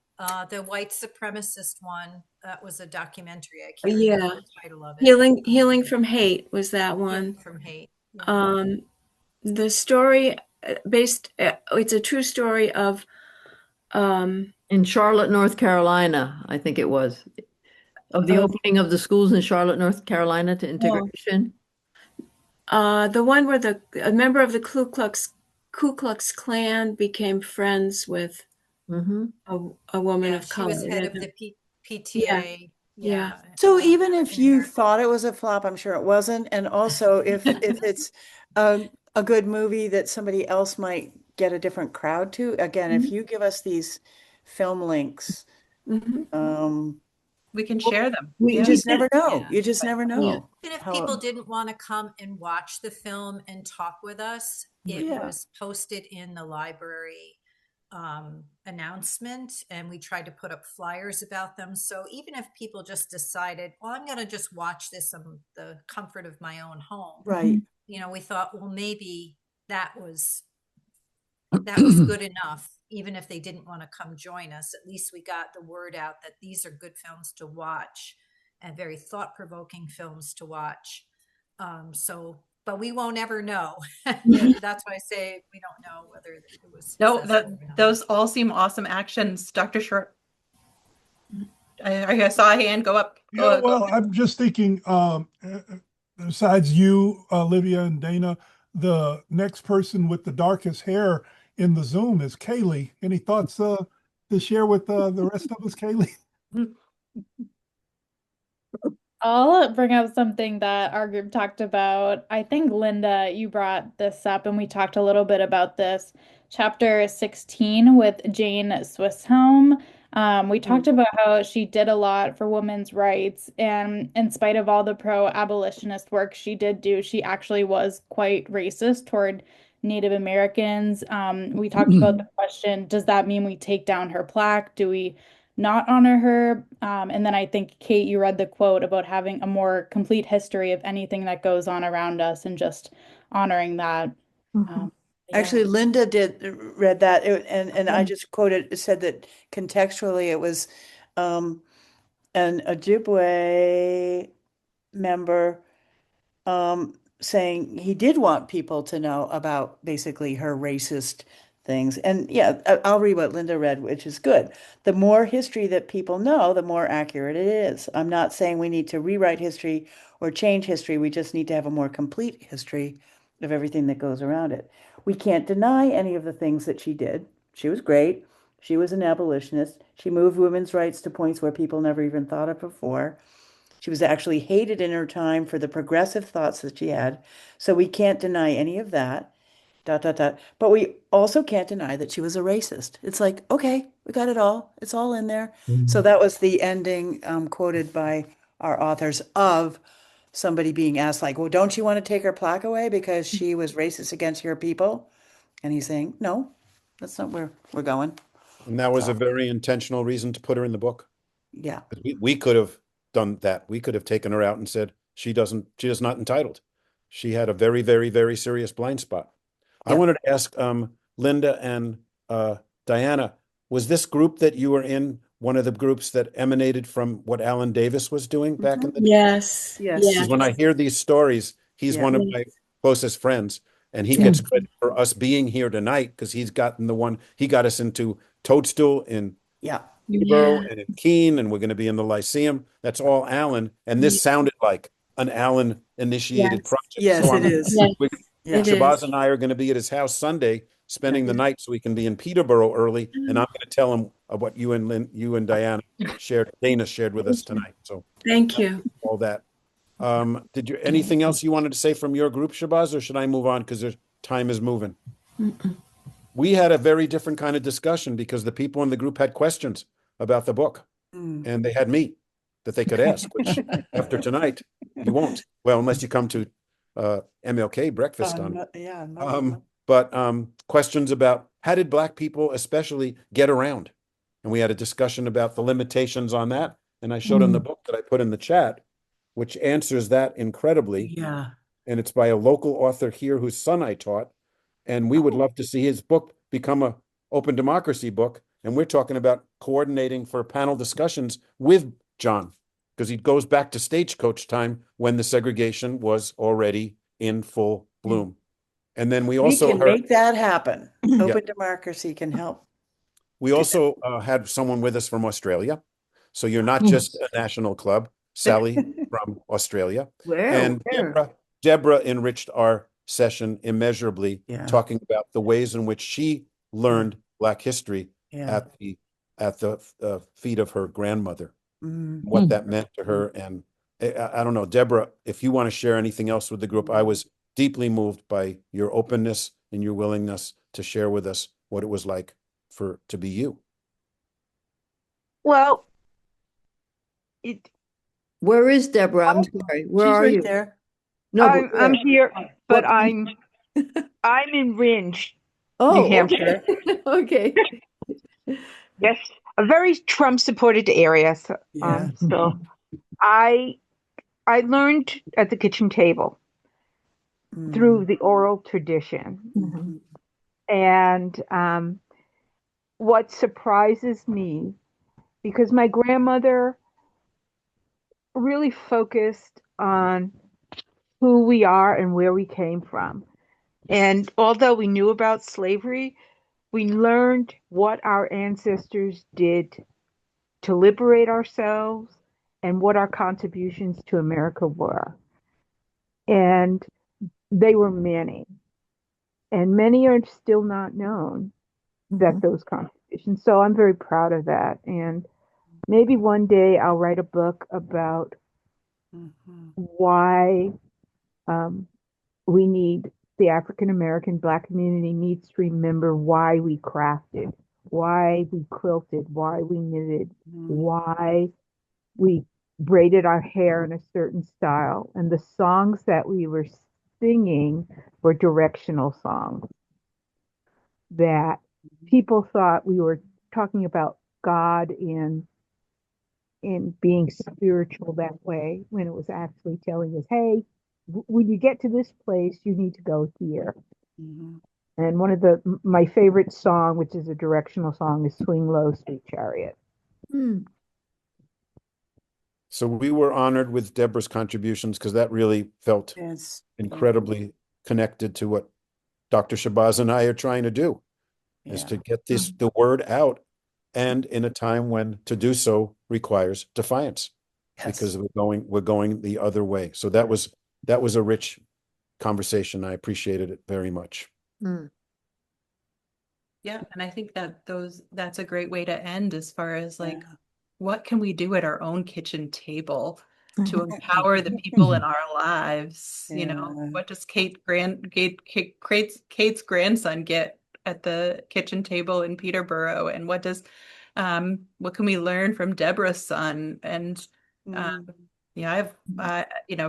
The white supremacist one, that was a documentary. I can't Yeah. remember the title of it. Healing from Hate was that Healing one. from Hate. Yeah. The story it's a true story of In Charlotte, North Carolina, I think it was, of the opening of the schools in Charlotte, North Carolina to integration. the one where a member of the Ku Klux Klan became friends with a woman Yeah, of she color. was head of the PTA. Yeah. So even if you thought it was a flop, I'm sure it wasn't. And also if it's a good movie that somebody else might get a different crowd to, again, if you give us these film links, We can share them. you Yeah. just never know. Yeah. You just never know. Even if how- people didn't want to come and watch the film and talk with us, it Yeah. was posted in the library announcement, and we tried to put up flyers about them. So even if people just decided, well, I'm going to just watch this in the comfort of my own home, Right. we thought, well, maybe that was good enough. Even if they didn't want to come join us, at least we got the word out that these are good films to watch and very thought-provoking films to watch. But we won't ever know. That's why I say we don't know whether it was No, successful or not. those all seem awesome actions. Dr. Short, I saw a hand go up. Yeah, well, I'm just thinking, besides you, Olivia and Dana, the next person with the darkest hair in the Zoom is Kaylee. Any thoughts to share with the rest of us, Kaylee? I'll bring up something that our group talked about. I think, Linda, you brought this up, and we talked a little bit about this. Chapter 16 with Jane Swisshelm. We talked about how she did a lot for women's rights, and in spite of all the pro-abolitionist work she did do, she actually was quite racist toward Native Americans. We talked about the question, does that mean we take down her plaque? Do we not honor her? And then I think, Kate, you read the quote about having a more complete history of anything that goes on around us and just honoring that. Yeah. Actually, Linda read that, and I just quoted, it said that contextually it was an Ojibwe member saying he did want people to know about basically her racist things. And yeah, I'll read what Linda read, which is good. The more history that people know, the more accurate it is. I'm not saying we need to rewrite history or change history. We just need to have a more complete history of everything that goes around it. We can't deny any of the things that she did. She was great. She was an abolitionist. She moved women's rights to points where people never even thought of before. She was actually hated in her time for the progressive thoughts that she had. So we can't deny any of that. Dot, dot, dot. But we also can't deny that she was a racist. It's like, okay, we got it all. It's all in there. So that was the ending quoted by our authors of somebody being asked, like, well, don't you want to take her plaque away because she was racist against your people? And he's saying, no, that's not where we're going. And that was So, a very intentional reason to put her in the book. yeah. We could have done that. We could have taken her out and said, she is not entitled. She had a very, very, very serious blind spot. I Yeah. wanted to ask Linda and Diana, was this group that you were in one of the groups that emanated from what Alan Davis was doing back in the day? Yes. Yes. Yes. Because when I hear these stories, he's Yeah. one of my closest friends, and he gets credit for us being here tonight because he got us into Toadstool in Yeah. Peterborough and in Keene, and we're going to be in the Lyceum. That's all Alan, and this sounded like an Alan initiated Yes. project. Yes, So it is. Yes, Yeah. it Shabazz is. and I are going to be at his house Sunday, spending the Nice. night so we can be in Peterborough early, and I'm going to tell him what you and Diana Dana shared with us tonight. So Thank you. all that. Did you anything else you wanted to say from your group, Shabazz, or should I move on because time is moving? We had a very different kind of discussion because the people in the group had questions about the book, and they had me that they could ask, which after tonight you won't. Well, unless you come to MLK breakfast on. Yeah. But questions about how did Black people especially get around? And we had a discussion about the limitations on that. And I showed in the book that I put in the chat, which answers that incredibly. Yeah. And it's by a local author here whose son I taught. And we would love to see his book become a open democracy book. And we're talking about coordinating for panel discussions with John, because he goes back to stagecoach time when the segregation was already in full bloom. And then we We also can make that happen. Open democracy can help. We also had someone with us from Australia. So you're not just a national club, Sally from Australia. And Deborah enriched our session immeasurably, talking about the ways in which she learned Black history at the feet of her grandmother, what that meant to her. And I don't know, Deborah, if you want to share anything else with the group, I was deeply moved by your openness and your willingness to share with us what it was like to be you. Well, where is Deborah? I'm sorry. Where She's are right you? there. No, I'm here, but I'm in Ringe, New Hampshire. Okay. Yes, a very Trump-supported area. So, so I learned at the kitchen table through the oral tradition, and what surprises me, because my grandmother really focused on who we are and where we came from. And although we knew about slavery, we learned what our ancestors did to liberate ourselves and what our contributions to America were. And they were many. And many are still not known that those contributions. So I'm very proud of that. And maybe one day I'll write a book about why we need the African American Black community needs to remember why we crafted, why we quilted, why we knitted, why we braided our hair in a certain style. And the songs that we were singing were directional songs that people thought we were talking about God in being spiritual that way, when it was actually telling us, hey, when you get to this place, you need to go here. And one of my favorite song, which is a directional song, is Swing Low, Sweet Chariot. So we were honored with Deborah's contributions because that really felt incredibly connected to what Dr. Shabazz and I are trying to do, is to get the word out, and in a time when to do so requires defiance, because we're going the other way. So that was a rich conversation. I appreciated it very much. Yeah, and I think that's a great way to end, as far as like, what can we do at our own kitchen table to empower the people in our lives. You know, what does Kate's grandson get at the kitchen table in Peterborough, and what can we learn from Deborah's son? And yeah,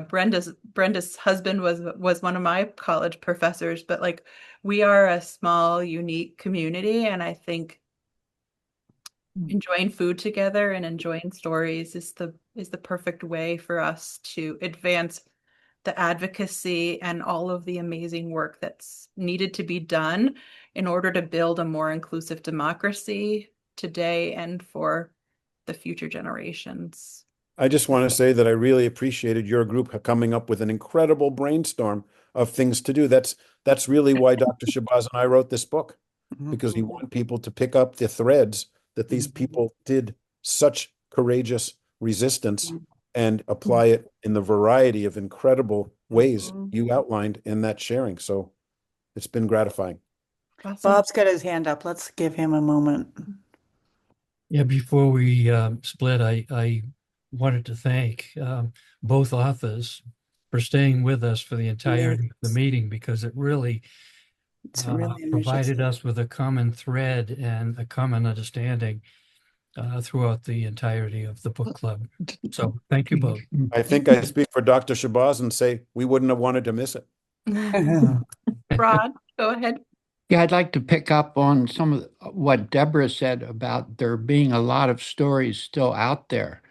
Brenda's husband was one of my college professors, but like we are a small, unique community, and I think enjoying food together and enjoying stories is the perfect way for us to advance the advocacy and all of the amazing work that's needed to be done in order to build a more inclusive democracy today and for the future generations. I just want to say that I really appreciated your group coming up with an incredible brainstorm of things to do. That's really why Dr. Shabazz and I wrote this book, because we want people to pick up the threads that these people did such courageous resistance and apply it in the variety of incredible ways you outlined in that sharing. So it's been gratifying. Awesome. Bob's got his hand up. Let's give him a moment. Yeah, before we split, I wanted to thank both authors for staying with us for the entirety of the meeting, because it really provided us with a common thread and a common understanding throughout the entirety of the book club. So thank you both. I think I speak for Dr. Shabazz and say we wouldn't have wanted to miss it. Rod, go ahead. Yeah, I'd like to pick up on some of what Deborah said about there being a lot of stories still out there.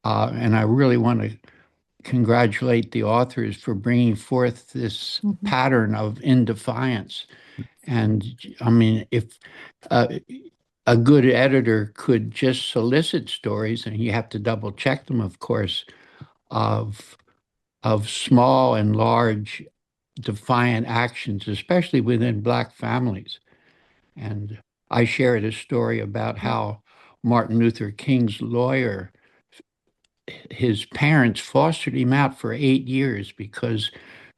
And I really want to congratulate the authors for bringing forth this pattern of In Defiance. And I mean, if a good editor could just solicit stories, and you have to double check them, of course, of small and large defiant actions, especially within Black families. And I shared a story about how Martin Luther King's lawyer, his parents fostered him out for 8 years because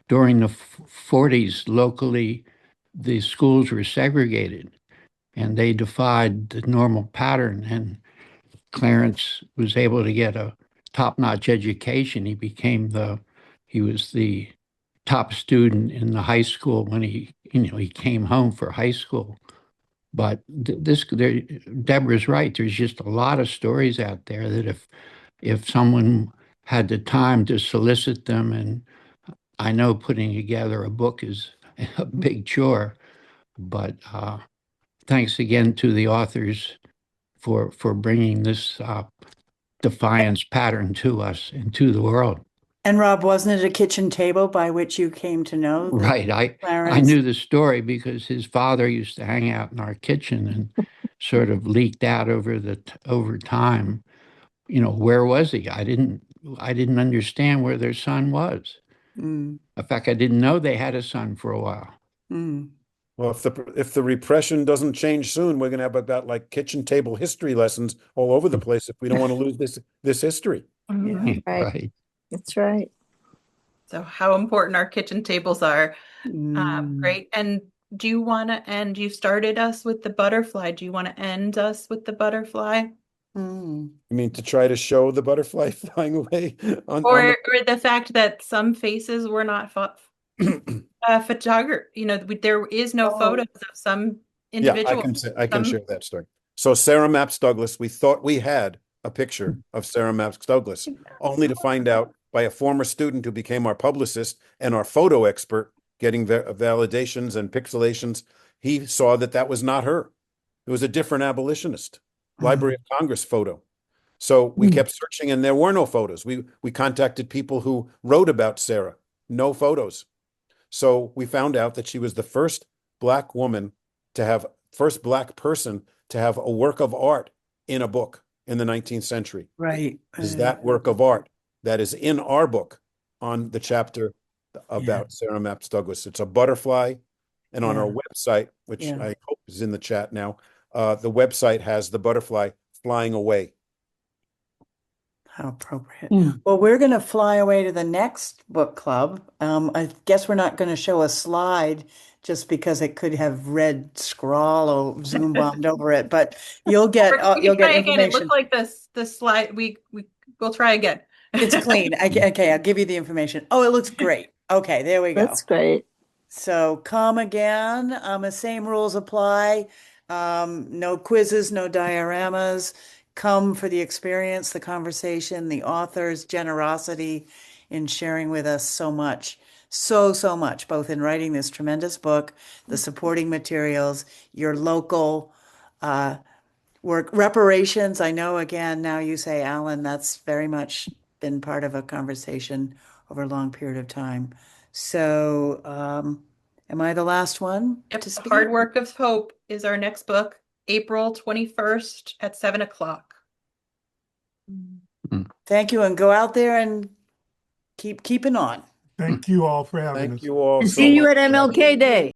during the 40s, locally, the schools were segregated and they defied the normal pattern. And Clarence was able to get a top-notch education. He was the top student in the high school when he came home for high school. But Deborah's right. There's just a lot of stories out there that if someone had the time to solicit them, and I know putting together a book is a big chore, but thanks again to the authors for bringing this defiance pattern to us and to the world. And Rob, wasn't it a kitchen table by which you came to know? Right. I knew the story because his father used to hang out in our kitchen and sort of leaked out over time. You know, where was he? I didn't understand where their son was. In fact, I didn't know they had a son for a while. Well, if the repression doesn't change soon, we're going to have about like kitchen table history lessons all over the place if we don't want to lose this history. Yeah. Right. That's right. So how important our kitchen tables are. Great. And do you want to end? You started us with the butterfly. Do you want to end us with the butterfly? You mean to try to show the butterfly flying away? Or the fact that some faces were not photographed. You know, there is no photos of some individuals. Yeah, I can share that story. So Sarah Mapps Douglas, we thought we had a picture of Sarah Mapps Douglas, only to find out by a former student who became our publicist and our photo expert, getting validations and pixelations. He saw that was not her. It was a different abolitionist. Library of Congress photo. So we kept searching and there were no photos. We contacted people who wrote about Sarah. No photos. So we found out that she was the first Black person to have a work of art in a book in the 19th century. Right. Is that work of art that is in our book on the chapter about Sarah Mapps Douglas. It's a butterfly. And on our website, which I hope is in the chat now, the website has the butterfly flying away. How appropriate. Well, we're going to fly away to the next book club. I guess we're not going to show a slide just because it could have red scrawl or zoom bombed over it, but you'll get Again. It information. looked like the slide. We'll try again. It's clean. Okay, I'll give you the information. Oh, it looks great. Okay, there we go. That's great. So come again. The same rules apply. No quizzes, no dioramas. Come for the experience, the conversation, the author's generosity in sharing with us so much. So much, both in writing this tremendous book, the supporting materials, your local work, reparations. I know, again, now you say, Alan, that's very much been part of a conversation over a long period of time. So, am I the last one Yep, to The speak? Hard Work of Hope is our next book, April 21st at 7:00. Thank you, and go out there and keep keeping on. Thank you all for having us. Thank you all And so see you much. at MLK Day.